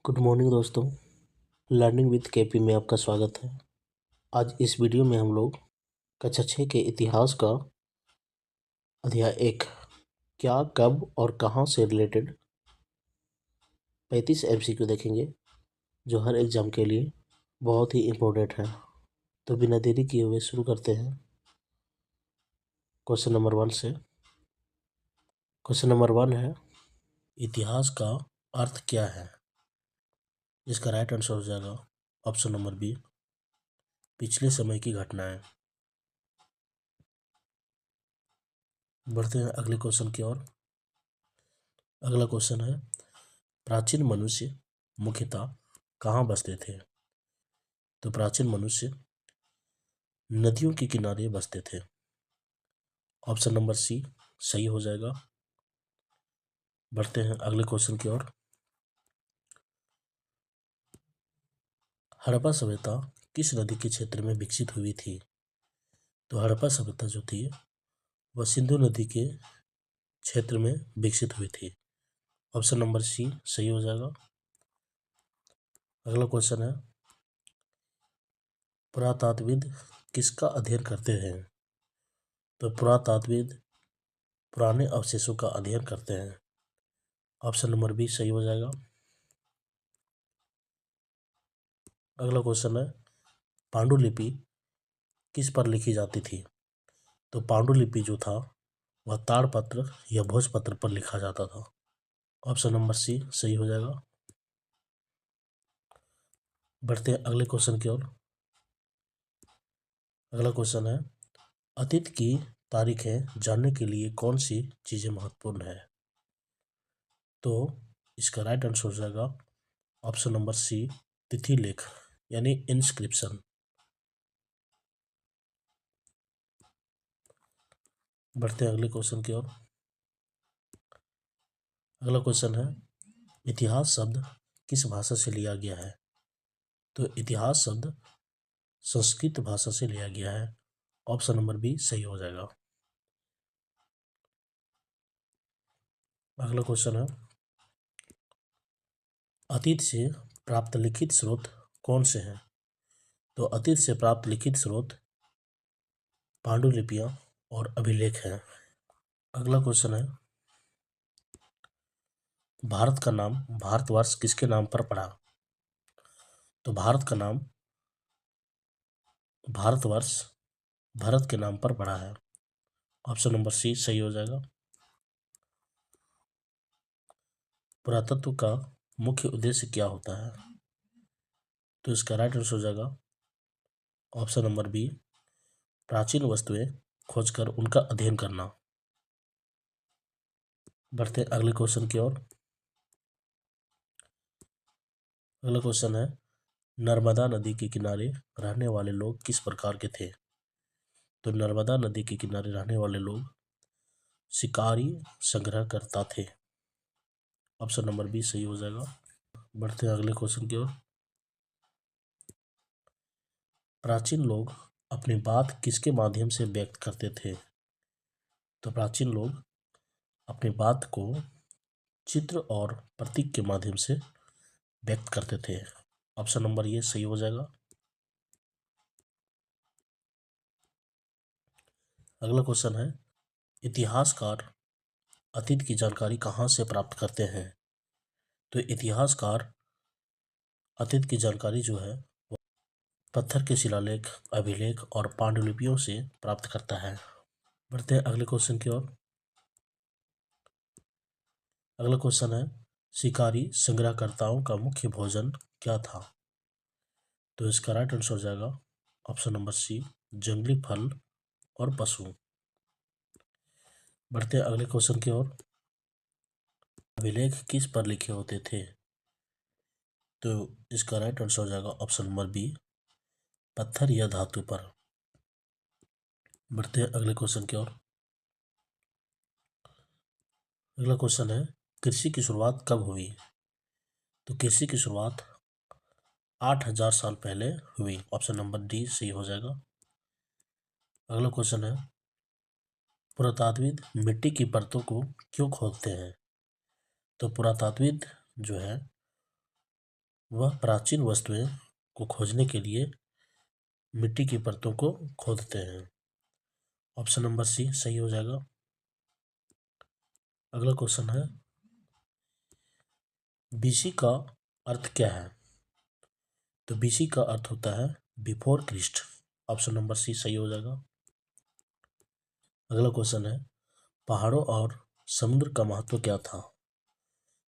Good morning दोस्तों। Learning with KP में आपका स्वागत है। आज इस वीडियो में हम लोग कक्षा 6 के इतिहास का अध्याय 1 क्या कब और कहाँ से रिलेटेड 35 MCQ देखेंगे, जो हर एग्जाम के लिए बहुत ही इम्पोर्टेंट है। तो बिना देरी किए हुए शुरू करते हैं क्वेश्चन नंबर 1 से। क्वेश्चन नंबर 1 है, इतिहास का अर्थ क्या है? इसका राइट आंसर हो जाएगा ऑप्शन नंबर बी, पिछले समय की घटनाएं। बढ़ते हैं अगले क्वेश्चन की ओर। अगला क्वेश्चन है, प्राचीन मनुष्य मुख्यतः कहाँ बसते थे? तो प्राचीन मनुष्य नदियों के किनारे बसते थे। ऑप्शन नंबर सी सही हो जाएगा। बढ़ते हैं अगले क्वेश्चन की ओर। हड़प्पा सभ्यता किस नदी के क्षेत्र में विकसित हुई थी? तो हड़प्पा सभ्यता जो थी वह सिंधु नदी के क्षेत्र में विकसित हुई थी। ऑप्शन नंबर सी सही हो जाएगा। अगला क्वेश्चन है, पुरातात्विद किसका अध्ययन करते हैं? तो पुरातात्विद पुराने अवशेषों का अध्ययन करते हैं। ऑप्शन नंबर बी सही हो जाएगा। अगला क्वेश्चन है, पांडुलिपि किस पर लिखी जाती थी? तो पांडुलिपि जो था वह ताड़पत्र या भोजपत्र पर लिखा जाता था। ऑप्शन नंबर सी सही हो जाएगा। बढ़ते हैं अगले क्वेश्चन की ओर। अगला क्वेश्चन है, अतीत की तारीखें जानने के लिए कौन सी चीजें महत्वपूर्ण है? तो इसका राइट आंसर हो जाएगा ऑप्शन नंबर सी, तिथि लेख यानी इंस्क्रिप्शन। बढ़ते हैं अगले क्वेश्चन की ओर। अगला क्वेश्चन है, इतिहास शब्द किस भाषा से लिया गया है? तो इतिहास शब्द संस्कृत भाषा से लिया गया है। ऑप्शन नंबर बी सही हो जाएगा। अगला क्वेश्चन है, अतीत से प्राप्त लिखित स्रोत कौन से हैं? तो अतीत से प्राप्त लिखित स्रोत पांडुलिपियां और अभिलेख हैं। अगला क्वेश्चन है, भारत का नाम भारतवर्ष किसके नाम पर पड़ा? तो भारत का नाम भारतवर्ष भारत के नाम पर पड़ा है। ऑप्शन नंबर सी सही हो जाएगा। पुरातत्व का मुख्य उद्देश्य क्या होता है? तो इसका राइट आंसर हो जाएगा ऑप्शन नंबर बी, प्राचीन वस्तुएं खोजकर उनका अध्ययन करना। बढ़ते अगले क्वेश्चन की ओर। अगला क्वेश्चन है, नर्मदा नदी के किनारे रहने वाले लोग किस प्रकार के थे? तो नर्मदा नदी के किनारे रहने वाले लोग शिकारी संग्रहकर्ता थे। ऑप्शन नंबर बी सही हो जाएगा। बढ़ते हैं अगले क्वेश्चन की ओर। प्राचीन लोग अपनी बात किसके माध्यम से व्यक्त करते थे? तो प्राचीन लोग अपनी बात को चित्र और प्रतीक के माध्यम से व्यक्त करते थे। ऑप्शन नंबर ये सही हो जाएगा। अगला क्वेश्चन है, इतिहासकार अतीत की जानकारी कहाँ से प्राप्त करते हैं? तो इतिहासकार अतीत की जानकारी जो है पत्थर के शिलालेख, अभिलेख और पांडुलिपियों से प्राप्त करता है। बढ़ते हैं अगले क्वेश्चन की ओर। अगला क्वेश्चन है, शिकारी संग्रहकर्ताओं का मुख्य भोजन क्या था? तो इसका राइट आंसर हो जाएगा ऑप्शन नंबर सी, जंगली फल और पशु। बढ़ते हैं अगले क्वेश्चन की ओर। अभिलेख किस पर लिखे होते थे? तो इसका राइट आंसर हो जाएगा ऑप्शन नंबर बी, पत्थर या धातु पर। बढ़ते हैं अगले क्वेश्चन की ओर। अगला क्वेश्चन है, कृषि की शुरुआत कब हुई? तो कृषि की शुरुआत 8000 साल पहले हुई। ऑप्शन नंबर डी सही हो जाएगा। अगला क्वेश्चन है, पुरातात्विद मिट्टी की परतों को क्यों खोदते हैं? तो पुरातात्विद जो है वह प्राचीन वस्तुएं को खोजने के लिए मिट्टी की परतों को खोदते हैं। ऑप्शन नंबर सी सही हो जाएगा। अगला क्वेश्चन है, बीसी का अर्थ क्या है? तो बीसी का अर्थ होता है before Christ. Option number C सही हो जाएगा। अगला क्वेश्चन है, पहाड़ों और समुद्र का महत्व क्या था?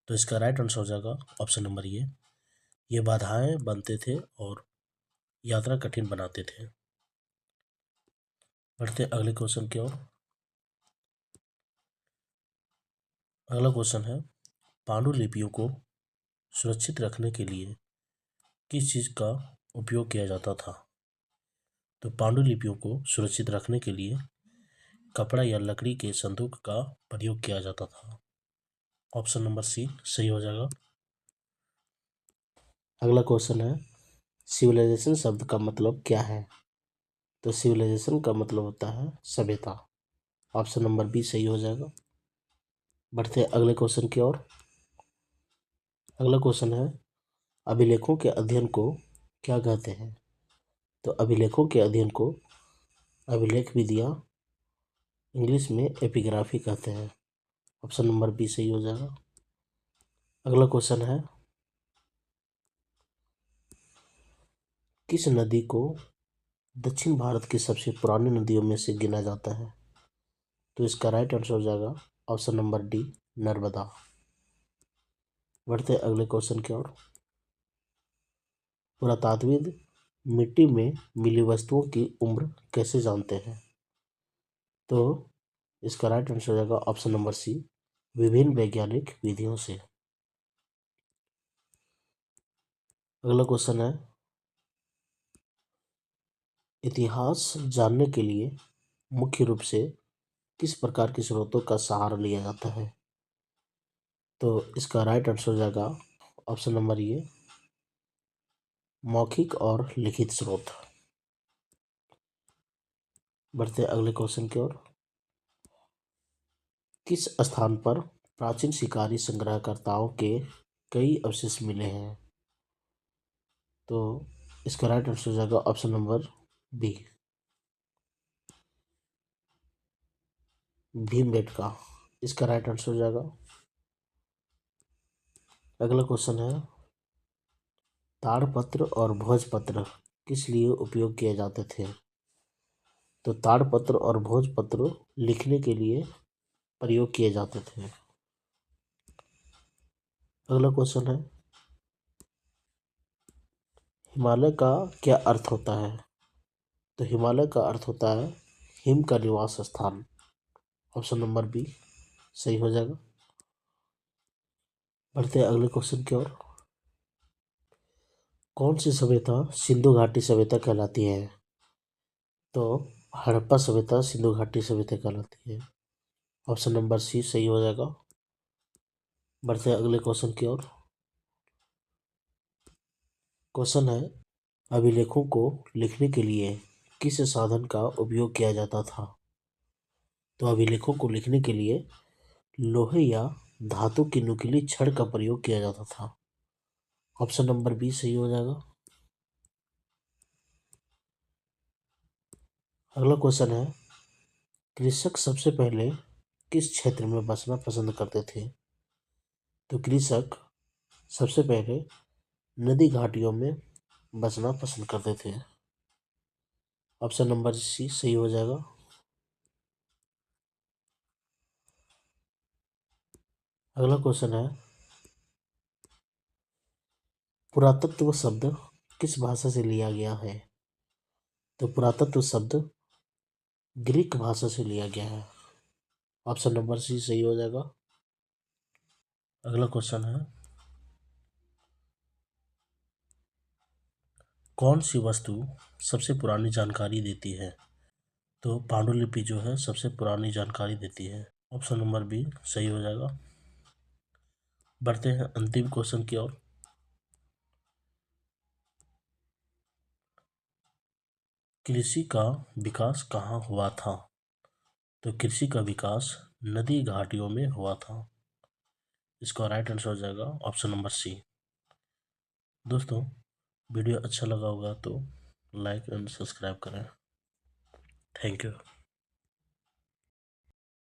तो इसका राइट आंसर हो जाएगा ऑप्शन नंबर ये बाधाएं बनते थे और यात्रा कठिन बनाते थे। बढ़ते अगले क्वेश्चन की ओर। अगला क्वेश्चन है, पांडुलिपियों को सुरक्षित रखने के लिए किस चीज का उपयोग किया जाता था? तो पांडुलिपियों को सुरक्षित रखने के लिए कपड़ा या लकड़ी के संदूक का प्रयोग किया जाता था। ऑप्शन नंबर सी सही हो जाएगा। अगला क्वेश्चन है, सिविलाइजेशन शब्द का मतलब क्या है? तो सिविलाइजेशन का मतलब होता है सभ्यता। ऑप्शन नंबर बी सही हो जाएगा। बढ़ते अगले क्वेश्चन की ओर। अगला क्वेश्चन है, अभिलेखों के अध्ययन को क्या कहते हैं? तो अभिलेखों के अध्ययन को अभिलेख विधियां, इंग्लिश में एपिग्राफी कहते हैं। ऑप्शन नंबर बी सही हो जाएगा। अगला क्वेश्चन है, किस नदी को दक्षिण भारत की सबसे पुरानी नदियों में से गिना जाता है? तो इसका राइट आंसर हो जाएगा ऑप्शन नंबर डी नर्मदा। बढ़ते अगले क्वेश्चन की ओर। पुरातात्विद मिट्टी में मिली वस्तुओं की उम्र कैसे जानते हैं? तो इसका राइट आंसर हो जाएगा ऑप्शन नंबर सी विभिन्न वैज्ञानिक विधियों से। अगला क्वेश्चन है, इतिहास जानने के लिए मुख्य रूप से किस प्रकार के स्रोतों का सहारा लिया जाता है? तो इसका राइट आंसर हो जाएगा ऑप्शन नंबर मौखिक और लिखित स्रोत। बढ़ते अगले क्वेश्चन की ओर। किस स्थान पर प्राचीन शिकारी संग्रहकर्ताओं के कई अवशेष मिले हैं? तो इसका राइट आंसर हो जाएगा ऑप्शन नंबर बी भीमबेटका। इसका राइट आंसर हो जाएगा। अगला क्वेश्चन है, ताड़पत्र और भोजपत्र किस लिए उपयोग किए जाते थे? तो ताड़पत्र और भोजपत्र लिखने के लिए प्रयोग किए जाते थे। अगला क्वेश्चन है, हिमालय का क्या अर्थ होता है? तो हिमालय का अर्थ होता है हिम का निवास स्थान। ऑप्शन नंबर बी सही हो जाएगा। बढ़ते हैं अगले क्वेश्चन की ओर। कौन सी सभ्यता सिंधु घाटी सभ्यता कहलाती है? तो हड़प्पा सभ्यता सिंधु घाटी सभ्यता कहलाती है। ऑप्शन नंबर सी सही हो जाएगा। बढ़ते हैं अगले क्वेश्चन की ओर। क्वेश्चन है, अभिलेखों को लिखने के लिए किस साधन का उपयोग किया जाता था? तो अभिलेखों को लिखने के लिए लोहे या धातु की नुकीली छड़ का प्रयोग किया जाता था। ऑप्शन नंबर बी सही हो जाएगा। अगला क्वेश्चन है, कृषक सबसे पहले किस क्षेत्र में बसना पसंद करते थे? तो कृषक सबसे पहले नदी घाटियों में बसना पसंद करते थे। ऑप्शन नंबर सी सही हो जाएगा। अगला क्वेश्चन है, पुरातत्व शब्द किस भाषा से लिया गया है? तो पुरातत्व शब्द ग्रीक भाषा से लिया गया है। ऑप्शन नंबर सी सही हो जाएगा। अगला क्वेश्चन है, कौन सी वस्तु सबसे पुरानी जानकारी देती है? तो पांडुलिपि जो है सबसे पुरानी जानकारी देती है। ऑप्शन नंबर बी सही हो जाएगा। बढ़ते हैं अंतिम क्वेश्चन की ओर। कृषि का विकास कहाँ हुआ था? तो कृषि का विकास नदी घाटियों में हुआ था। इसका राइट आंसर हो जाएगा ऑप्शन नंबर सी। दोस्तों, वीडियो अच्छा लगा होगा तो लाइक एंड सब्सक्राइब करें। Thank you.